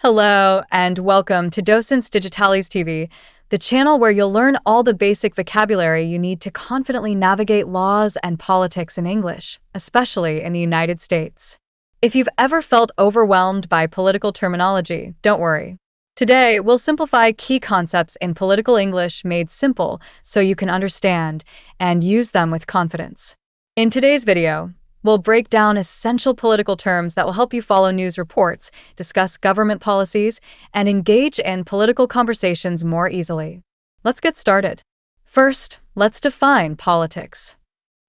Hello, and welcome to Docens Digitalis TV, the channel where you'll learn all the basic vocabulary you need to confidently navigate laws and politics in English, especially in the United States. If you've ever felt overwhelmed by political terminology, don't worry. Today, we'll simplify key concepts in political English made simple so you can understand and use them with confidence. In today's video, we'll break down essential political terms that will help you follow news reports, discuss government policies, and engage in political conversations more easily. Let's get started. First, let's define politics.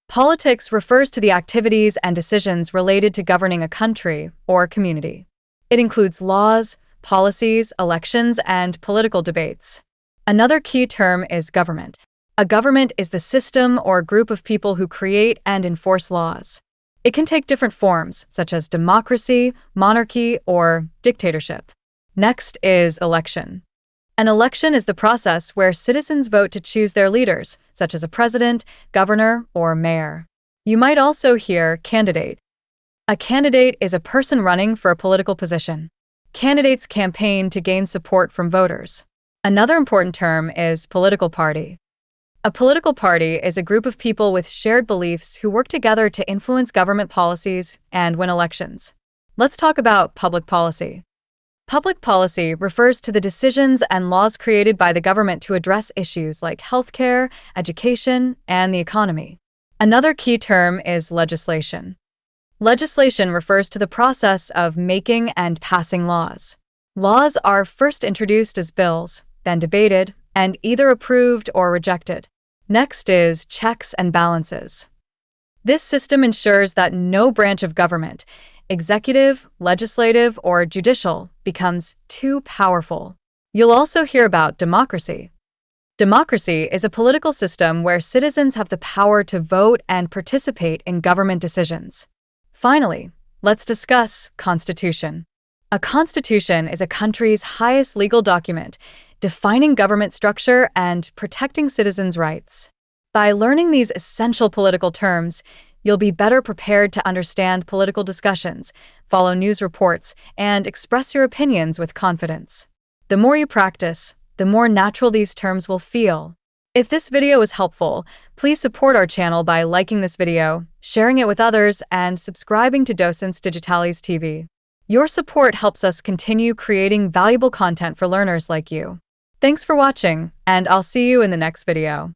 Politics refers to the activities and decisions related to governing a country or community. It includes laws, policies, elections, and political debates. Another key term is government. A government is the system or group of people who create and enforce laws. It can take different forms, such as democracy, monarchy, or dictatorship. Next is election. An election is the process where citizens vote to choose their leaders, such as a president, governor, or mayor. You might also hear candidate. A candidate is a person running for a political position. Candidates campaign to gain support from voters. Another important term is political party. A political party is a group of people with shared beliefs who work together to influence government policies and win elections. Let's talk about public policy. Public policy refers to the decisions and laws created by the government to address issues like healthcare, education, and the economy. Another key term is legislation. Legislation refers to the process of making and passing laws. Laws are first introduced as bills, then debated, and either approved or rejected. Next is checks and balances. This system ensures that no branch of government, executive, legislative, or judicial, becomes too powerful. You'll also hear about democracy. Democracy is a political system where citizens have the power to vote and participate in government decisions. Finally, let's discuss constitution. A constitution is a country's highest legal document, defining government structure and protecting citizens' rights. By learning these essential political terms, you'll be better prepared to understand political discussions, follow news reports, and express your opinions with confidence. The more you practice, the more natural these terms will feel. If this video was helpful, please support our channel by liking this video, sharing it with others, and subscribing to Docens Digitalis TV. Your support helps us continue creating valuable content for learners like you. Thanks for watching, and I'll see you in the next video.